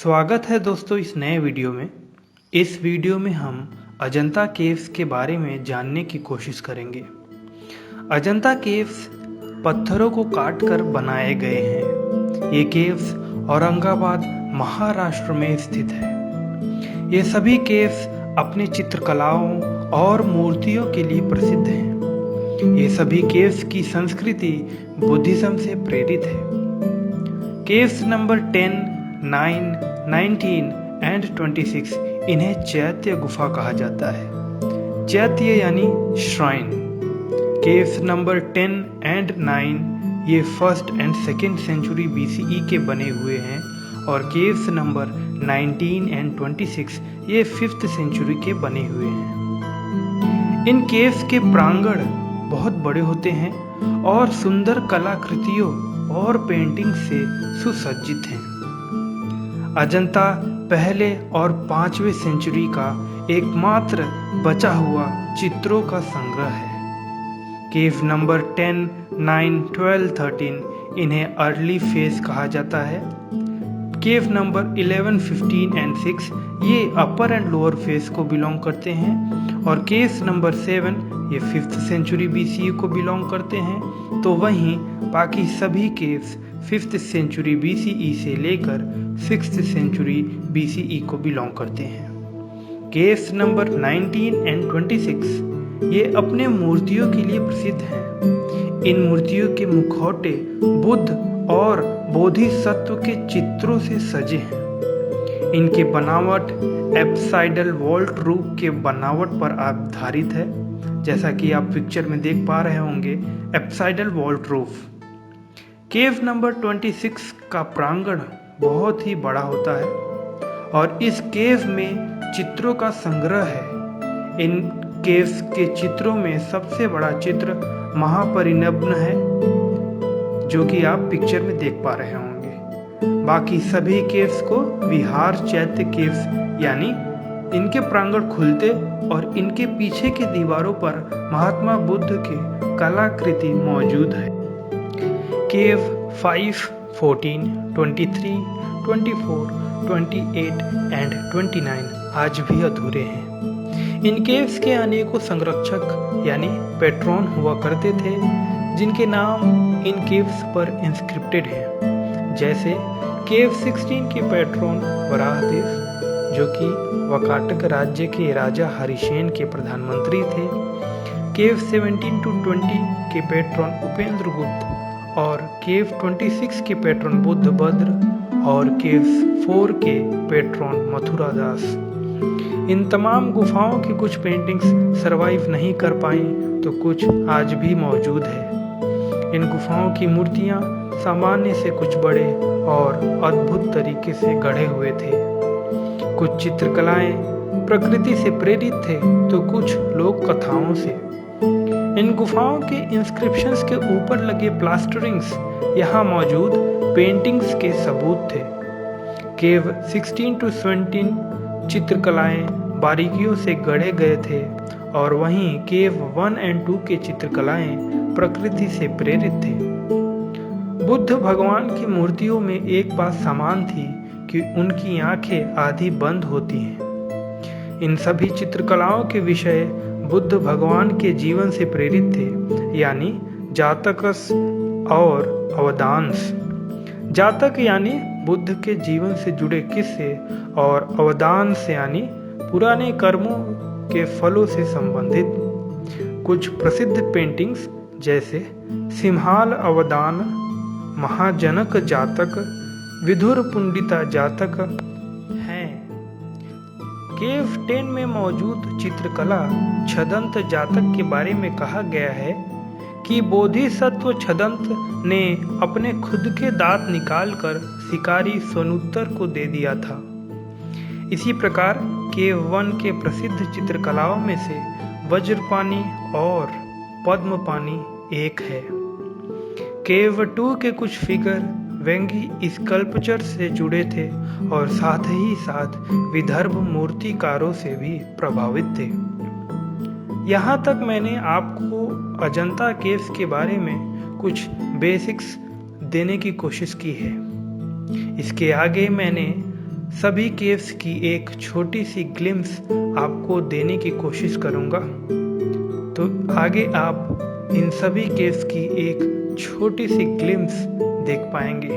स्वागत है दोस्तों इस नए वीडियो में। इस वीडियो में हम अजंता केव्स के बारे में जानने की कोशिश करेंगे। अजंता केव्स पत्थरों को काटकर बनाए गए हैं। ये केव्स औरंगाबाद महाराष्ट्र में स्थित है। ये सभी केव्स अपनी चित्रकलाओं और मूर्तियों के लिए प्रसिद्ध हैं। ये सभी केव्स की संस्कृति बुद्धिज्म से प्रेरित है। केव्स नंबर 10, 9, 19 एंड 26 इन्हें चैत्य गुफा कहा जाता है। चैत्य यानी श्राइन। केव्स नंबर 10 एंड 9 ये 1st and 2nd century BCE के बने हुए हैं और केव्स नंबर 19 एंड 26 ये 5th सेंचुरी के बने हुए हैं। इन केव्स के प्रांगण बहुत बड़े होते हैं और सुंदर कलाकृतियों और पेंटिंग से सुसज्जित हैं। अजंता पहले और 5वें सेंचुरी का एकमात्र बचा हुआ चित्रों का संग्रह है। केव नंबर 10, 9, 12, 13 इन्हें अर्ली फेज कहा जाता है। केव नंबर 11, 15 एंड 6 ये अपर एंड लोअर फेज को बिलोंग करते हैं और केव्स नंबर 7 ये 5th सेंचुरी BCE को बिलोंग करते हैं। तो वहीं बाकी सभी केव्स 5th सेंचुरी BCE से लेकर 6th सेंचुरी BCE को बिलोंग करते हैं। केव्स नंबर 19 एंड 26 ये अपने मूर्तियों के लिए प्रसिद्ध हैं। इन मूर्तियों के मुखौटे बुद्ध और बोधिसत्व के चित्रों से सजे हैं। इनकी बनावट एप्साइडल वॉल्ट रूप के बनावट पर आधारित है, जैसा कि आप पिक्चर में देख पा रहे होंगे, एप्साइडल वॉल्ट रूफ। केव नंबर 26 का प्रांगण बहुत ही बड़ा होता है और इस केव में चित्रों का संग्रह है। इन केव्स के चित्रों में सबसे बड़ा चित्र महापरिनिब्बन है, जो कि आप पिक्चर में देख पा रहे होंगे। बाकी सभी केव्स को विहार चैत्य केव्स यानी इनके प्रांगण खुलते और इनके पीछे की दीवारों पर महात्मा बुद्ध की कलाकृति मौजूद है। केव 5, 14, 23, 24, 28 एंड 29 आज भी अधूरे हैं। इन केव्स के अनेकों संरक्षक यानी पेट्रॉन हुआ करते थे, जिनके नाम इन केव्स पर इंस्क्रिप्टेड हैं। जैसे केव 16 के पेट्रॉन वराहदेव, जो कि वाकाटक राज्य के राजा हरिसेन के प्रधानमंत्री थे। केव 17 to 20 के पेट्रॉन उपेंद्र गुप्त और केव 26 के पेट्रॉन बुद्ध भद्र और केव 4 के पेट्रॉन मथुरा दास। इन तमाम गुफाओं की कुछ पेंटिंग्स सरवाइव नहीं कर पाई, तो कुछ आज भी मौजूद है। इन गुफाओं की मूर्तियां सामान्य से कुछ बड़े और अद्भुत तरीके से गढ़े हुए थे। कुछ चित्रकलाएं प्रकृति से प्रेरित थे तो कुछ लोक कथाओं से। इन गुफाओं के इंस्क्रिप्शंस के ऊपर लगे प्लास्टरिंग्स यहाँ मौजूद पेंटिंग्स के सबूत थे। केव 16 to 17 चित्रकलाएं बारीकियों से गढ़े गए थे और वहीं केव 1 and 2 के चित्रकलाएं प्रकृति से प्रेरित थे। बुद्ध भगवान की मूर्तियों में एक बात समान थी कि उनकी आंखें आधी बंद होती हैं। इन सभी चित्रकलाओं के विषय बुद्ध भगवान के जीवन से प्रेरित थे, यानी जातकस और अवदांस। जातक यानी बुद्ध के जीवन से जुड़े किस्से और अवदांस यानी पुराने कर्मों के फलों से संबंधित कुछ प्रसिद्ध पेंटिंग्स जैसे सिंहाल अवदान, महाजनक जातक, विधुर पुंडिता जातक हैं। केव 10 में मौजूद चित्रकला छदंत जातक के बारे में कहा गया है कि बोधिसत्व छदंत ने अपने खुद के दांत निकालकर शिकारी सोनुत्तर को दे दिया था। इसी प्रकार केव 1 के प्रसिद्ध चित्रकलाओं में से वज्रपानी और पद्मपानी एक है। केव 2 के कुछ फिगर व्यंगी स्कल्पचर से जुड़े थे और साथ ही साथ विदर्भ मूर्तिकारों से भी प्रभावित थे। यहाँ तक मैंने आपको अजंता केव्स के बारे में कुछ बेसिक्स देने की कोशिश की है। इसके आगे मैंने सभी केव्स की एक छोटी सी ग्लिम्स आपको देने की कोशिश करूंगा। तो आगे आप इन सभी केव्स की एक छोटी सी ग्लिम्स देख पाएंगे।